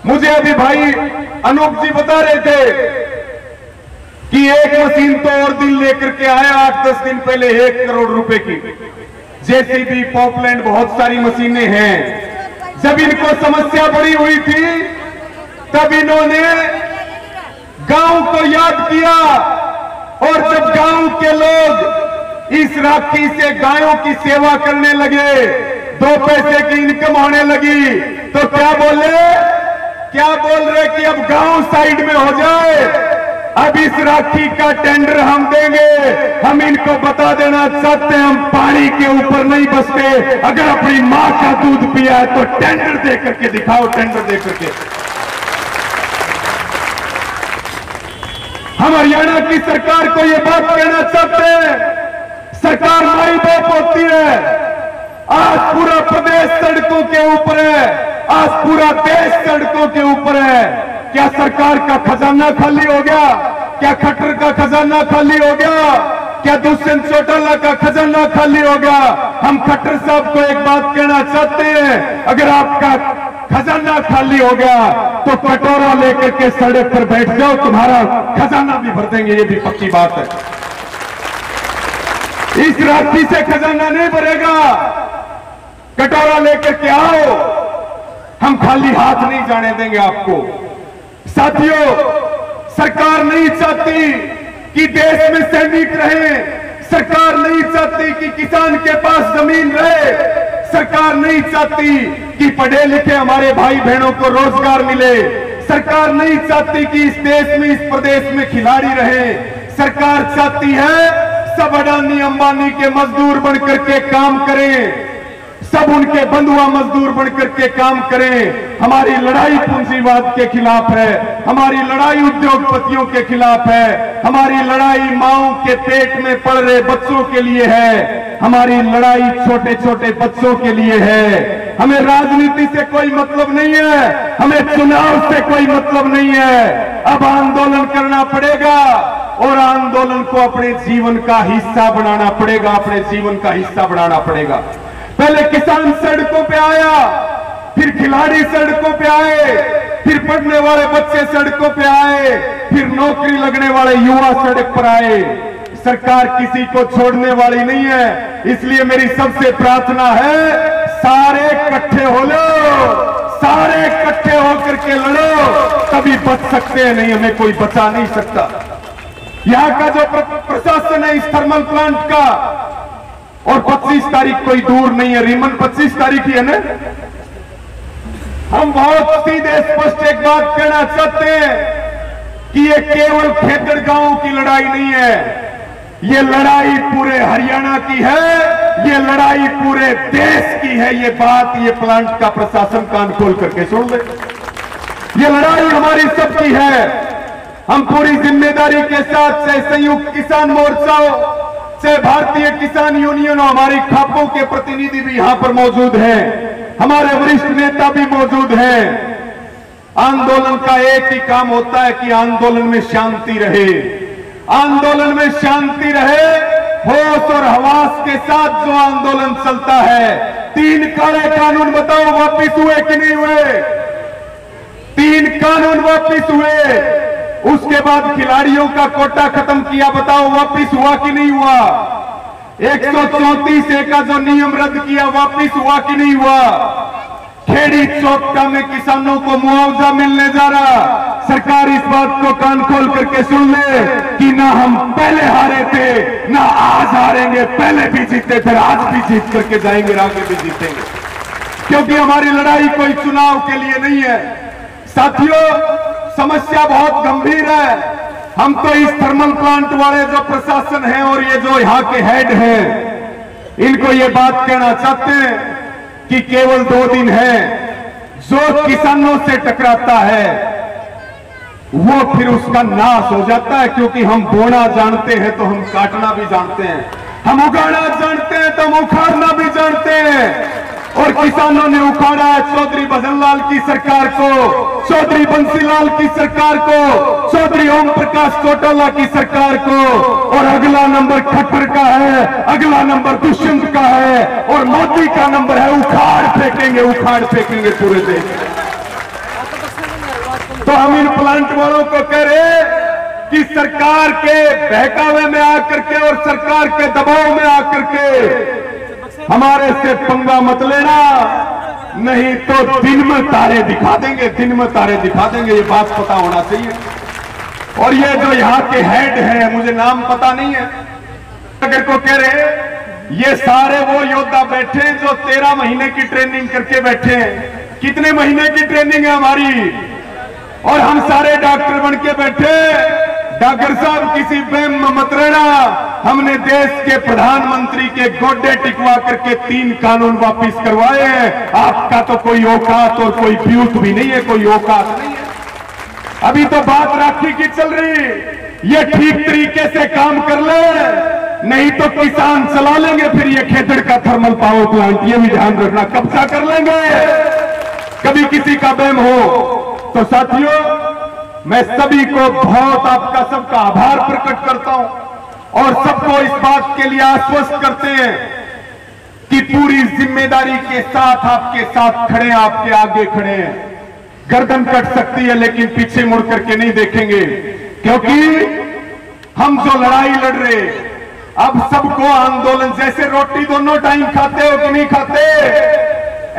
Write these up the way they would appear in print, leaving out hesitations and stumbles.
मुझे अभी भाई अनूप जी बता रहे थे कि एक मशीन तो और दिन लेकर के आया 8-10 दिन पहले 1 करोड़ रुपए की जेसीबी, पॉपलैंड, बहुत सारी मशीनें हैं। जब इनको समस्या बड़ी हुई थी तब इन्होंने गांव को याद किया, और जब गांव के लोग इस राखी से गायों की सेवा करने लगे, 2 पैसे की इनकम होने लगी, तो क्या बोल रहे कि अब गांव साइड में हो जाए, अब इस राखी का टेंडर हम देंगे। हम इनको बता देना चाहते हैं, हम पानी के ऊपर नहीं बसते। अगर अपनी मां का दूध पिया है तो टेंडर दे करके दिखाओ, टेंडर दे करके। हम हरियाणा की सरकार को यह बात कहना चाहते हैं, सरकार माई बाप होती है। आज पूरा प्रदेश सड़कों के ऊपर है, आज पूरा देश सड़कों के ऊपर है। क्या सरकार का खजाना खाली हो गया? क्या खट्टर का खजाना खाली हो गया? क्या दुष्यंत चौटाला का खजाना खाली हो गया? हम खट्टर साहब को एक बात कहना चाहते हैं, अगर आपका खजाना खाली हो गया तो कटोरा लेकर के सड़क पर बैठ जाओ, तुम्हारा खजाना भी भर देंगे, ये भी पक्की बात है। इस राखी से खजाना नहीं भरेगा, कटोरा लेकर के आओ, हम खाली हाथ नहीं जाने देंगे आपको। साथियों, सरकार नहीं चाहती कि देश में सैनिक रहे, सरकार नहीं चाहती कि किसान के पास जमीन रहे, सरकार नहीं चाहती कि पढ़े लिखे हमारे भाई बहनों को रोजगार मिले, सरकार नहीं चाहती कि इस देश में, इस प्रदेश में खिलाड़ी रहे। सरकार चाहती है सब अडानी अंबानी के मजदूर बनकर के काम करें, सब उनके बंधुआ मजदूर बनकर के काम करें। हमारी लड़ाई पूंजीवाद के खिलाफ है, हमारी लड़ाई उद्योगपतियों के खिलाफ है, हमारी लड़ाई माओं के पेट में पल रहे बच्चों के लिए है, हमारी लड़ाई छोटे छोटे बच्चों के लिए है। हमें राजनीति से कोई मतलब नहीं है, हमें चुनाव से कोई मतलब नहीं है। अब आंदोलन करना पड़ेगा और आंदोलन को अपने जीवन का हिस्सा बनाना पड़ेगा, अपने जीवन का हिस्सा बनाना पड़ेगा। पहले किसान सड़कों पे आया, फिर खिलाड़ी सड़कों पे आए, फिर पढ़ने वाले बच्चे सड़कों पे आए, फिर नौकरी लगने वाले युवा सड़क पर आए। सरकार किसी को छोड़ने वाली नहीं है, इसलिए मेरी सबसे प्रार्थना है, सारे इकट्ठे हो लो, सारे इकट्ठे होकर के लड़ो, तभी बच सकते हैं, नहीं हमें कोई बचा नहीं सकता। यहाँ का जो प्रशासन है इस थर्मल प्लांट का, और 25 तारीख कोई दूर नहीं है, रीमन 25 तारीख ही है ना। हम बहुत सीधे स्पष्ट एक बात कहना चाहते हैं कि ये केवल खेतड़ गांव की लड़ाई नहीं है, ये लड़ाई पूरे हरियाणा की है, ये लड़ाई पूरे देश की है। ये बात ये प्लांट का प्रशासन कान खोल करके सुन ले, ये लड़ाई हमारी सबकी है। हम पूरी जिम्मेदारी के साथ, चाहे संयुक्त किसान मोर्चा हो, चाहे भारतीय किसान यूनियन हो, हमारी खापों के प्रतिनिधि भी यहां पर मौजूद हैं, हमारे वरिष्ठ नेता भी मौजूद हैं। आंदोलन का एक ही काम होता है कि आंदोलन में शांति रहे, आंदोलन में शांति रहे। होश और हवास के साथ जो आंदोलन चलता है, 3 काले कानून बताओ वापिस हुए कि नहीं हुए? 3 कानून वापिस हुए। उसके बाद खिलाड़ियों का कोटा खत्म किया, बताओ वापिस हुआ कि नहीं हुआ? 134A का जो नियम रद्द किया, वापिस हुआ कि नहीं हुआ? खेड़ी चौपटा में किसानों को मुआवजा मिलने जा रहा, सरकार इस बात को कान खोल करके सुन ले कि ना हम पहले हारे थे, ना आज हारेंगे, पहले भी जीते थे, आज भी जीत करके जाएंगे, आगे भी जीतेंगे, क्योंकि हमारी लड़ाई कोई चुनाव के लिए नहीं है। साथियों, समस्या बहुत गंभीर है। हम तो इस थर्मल प्लांट वाले जो प्रशासन है और ये जो यहाँ के हेड हैं, इनको ये बात कहना चाहते हैं कि केवल 2 दिन है, जो किसानों से टकराता है वो फिर उसका नाश हो जाता है, क्योंकि हम बोना जानते हैं तो हम काटना भी जानते हैं, हम उगाड़ना जानते हैं तो हम उखाड़ना भी जानते हैं। और किसानों ने उखाड़ा है चौधरी भजनलाल की सरकार को, चौधरी बंसीलाल की सरकार को, चौधरी ओम प्रकाश चौटाला की सरकार को, और अगला नंबर खट्टर का है, अगला नंबर दुष्यंत का है, और मोदी का नंबर है उखाड़ फेंकेंगे, उखाड़ फेंकेंगे पूरे देश। तो हम इन प्लांट वालों को कह रहे कि सरकार के बहकावे में आकर के और सरकार के दबाव में आकर के हमारे से पंगा मत लेना, नहीं तो दिन में तारे दिखा देंगे, दिन में तारे दिखा देंगे। ये बात पता होना चाहिए। और ये जो यहाँ के हेड हैं, मुझे नाम पता नहीं है, अगर को कह रहे ये सारे वो योद्धा बैठे हैं जो 13 महीने की ट्रेनिंग करके बैठे हैं। कितने महीने की ट्रेनिंग है हमारी, और हम सारे डॉक्टर बन के बैठे। डॉक्टर साहब किसी वहम में मत रहना, हमने देश के प्रधानमंत्री के गोडे टिकवा करके 3 कानून वापिस करवाए हैं। आपका तो कोई औकात और कोई ब्यूट भी नहीं है, कोई औकात नहीं है। अभी तो बात राखी की चल रही, ये ठीक तरीके से काम कर ले, नहीं तो किसान चला लेंगे फिर ये खेतड़ का थर्मल पावर प्लांट। ये भी ध्यान रखना, कब्जा कर लेंगे कभी किसी का वहम हो। तो साथियों, मैं सभी को बहुत आपका सबका आभार प्रकट करता हूं और सबको इस बात के लिए आश्वस्त करते हैं कि पूरी जिम्मेदारी के साथ आपके साथ खड़े हैं, आपके आगे खड़े हैं। गर्दन कट सकती है लेकिन पीछे मुड़ करके नहीं देखेंगे, क्योंकि हम जो लड़ाई लड़ रहे, अब सबको आंदोलन, जैसे रोटी दोनों टाइम खाते हो कि नहीं खाते,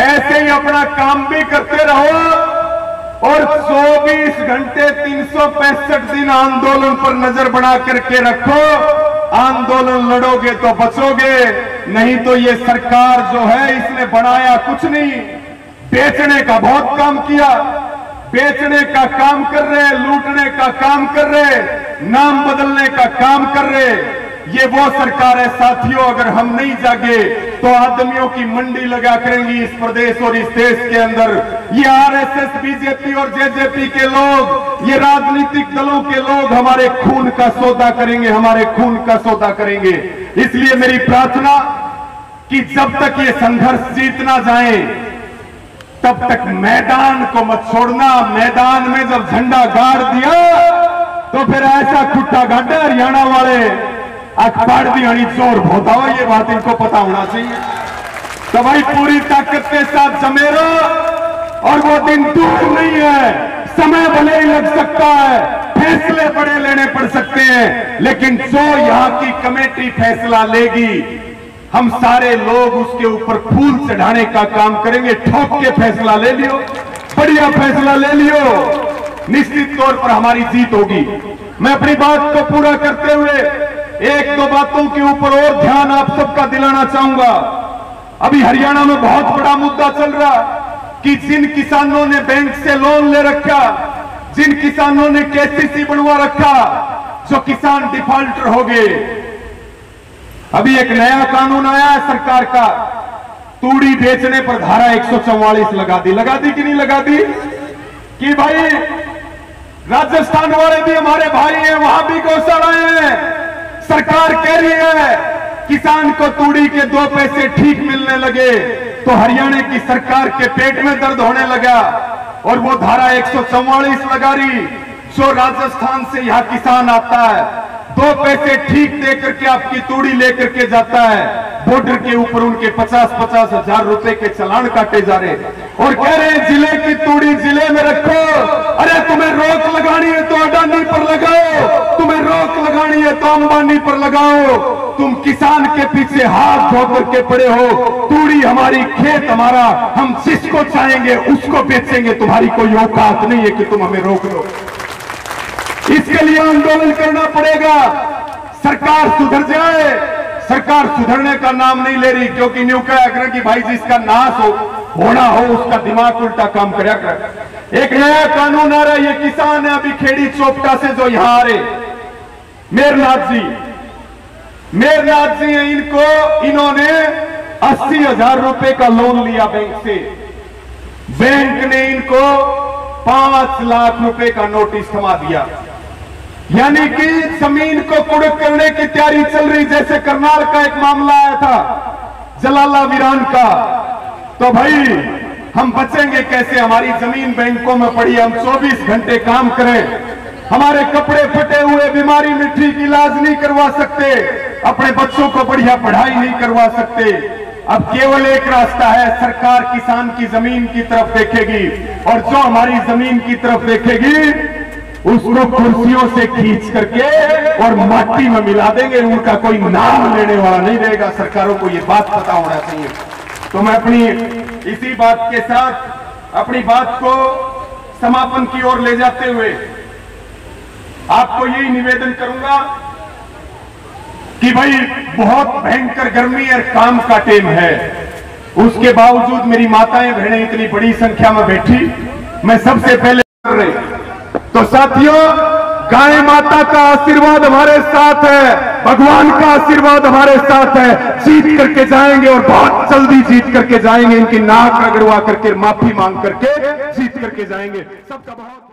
ऐसे ही अपना काम भी करते रहो और 24 घंटे 365 दिन आंदोलन पर नजर बना करके रखो। आंदोलन लड़ोगे तो बचोगे, नहीं तो ये सरकार जो है इसने बनाया कुछ नहीं, बेचने का बहुत काम किया, बेचने का काम कर रहे, लूटने का काम कर रहे, नाम बदलने का काम कर रहे। ये वो सरकार है साथियों, अगर हम नहीं जागे तो आदमियों की मंडी लगा करेंगी इस प्रदेश और इस देश के अंदर। ये आरएसएस, बीजेपी और जेजेपी के लोग, ये राजनीतिक दलों के लोग हमारे खून का सौदा करेंगे, हमारे खून का सौदा करेंगे। इसलिए मेरी प्रार्थना कि जब तक ये संघर्ष जीत ना जाए तब तक मैदान को मत छोड़ना। मैदान में जब झंडा गाड़ दिया तो फिर ऐसा खुट्टा गाड़ा हरियाणा वाले अखबार दी हनी चोर होता हो, ये बात इनको पता होना चाहिए। तो भाई पूरी ताकत के साथ जमे रहो, और वो दिन दूर नहीं है, समय भले ही लग सकता है, फैसले बड़े लेने पड़ सकते हैं, लेकिन जो यहाँ की कमेटी फैसला लेगी हम सारे लोग उसके ऊपर फूल चढ़ाने का काम करेंगे। ठोक के फैसला ले लियो, बढ़िया फैसला ले लियो, निश्चित तौर पर हमारी जीत होगी। मैं अपनी बात को पूरा करते हुए एक दो बातों के ऊपर और ध्यान आप सबका दिलाना चाहूंगा। अभी हरियाणा में बहुत बड़ा मुद्दा चल रहा कि जिन किसानों ने बैंक से लोन ले रखा, जिन किसानों ने केसीसी बनवा रखा, जो किसान डिफॉल्टर हो गए, अभी एक नया कानून आया है सरकार का, तूड़ी बेचने पर धारा 144 लगा दी कि नहीं लगा दी? कि भाई राजस्थान वाले भी हमारे भाई हैं, वहां भी गौशालाएं हैं। सरकार कह रही है किसान को तूड़ी के 2 पैसे ठीक मिलने लगे तो हरियाणा की सरकार के पेट में दर्द होने लगा और वो धारा 144 लगा रही। जो राजस्थान से यहाँ किसान आता है, 2 पैसे ठीक दे करके आपकी तूड़ी लेकर के जाता है, बॉर्डर के ऊपर उनके 50-50 हजार रुपए के चालान काटे जा रहे और कह रहे हैं जिले की तूड़ी जिले में रखो। अरे तुम्हें रोक लगानी है तो अडानी पर लगाओ, तुम्हें रोक लगानी है तो अंबानी पर लगाओ। तुम किसान के पीछे हाथ धो करके पड़े हो। तूड़ी हमारी, खेत हमारा, हम जिसको चाहेंगे उसको बेचेंगे। तुम्हारी कोई औकात नहीं है कि तुम हमें रोक लो। इसके लिए आंदोलन करना पड़ेगा। सरकार सुधर जाए, सरकार सुधरने का नाम नहीं ले रही, क्योंकि न्यू कहा करें कि भाई जिसका नाश होना हो उसका दिमाग उल्टा काम करया कर। एक नया कानून आ रहा है, ये किसान है अभी खेड़ी चोपटा से जो यहां आ रहे, मेरनाथ जी हैं, इन्होंने 80,000 रुपए का लोन लिया बैंक से। बैंक ने इनको 5 लाख रुपए का नोटिस थमा दिया, यानी कि जमीन को कुड़क करने की तैयारी चल रही। जैसे करनाल का एक मामला आया था जलाला वीरान का, तो भाई हम बचेंगे कैसे? हमारी जमीन बैंकों में पड़ी, हम 24 घंटे काम करें, हमारे कपड़े फटे हुए, बीमारी में ठीक इलाज नहीं करवा सकते, अपने बच्चों को बढ़िया पढ़ाई नहीं करवा सकते। अब केवल एक रास्ता है, सरकार किसान की जमीन की तरफ देखेगी और जो हमारी जमीन की तरफ देखेगी उसको कुर्सियों से खींच करके और माटी में मिला देंगे, उनका कोई नाम लेने वाला नहीं रहेगा। सरकारों को ये बात पता होना चाहिए। तो मैं अपनी इसी बात के साथ अपनी बात को समापन की ओर ले जाते हुए आपको यही निवेदन करूंगा कि भाई बहुत भयंकर गर्मी और काम का टाइम है, उसके बावजूद मेरी माताएं बहनें इतनी बड़ी संख्या में बैठी, मैं सबसे पहले कर रही। तो साथियों, गाय माता का आशीर्वाद हमारे साथ है, भगवान का आशीर्वाद हमारे साथ है। जीत करके जाएंगे और बहुत जल्दी जीत करके जाएंगे। इनकी नाक रगड़वा करके माफी मांग करके जीत करके जाएंगे। सबका बहुत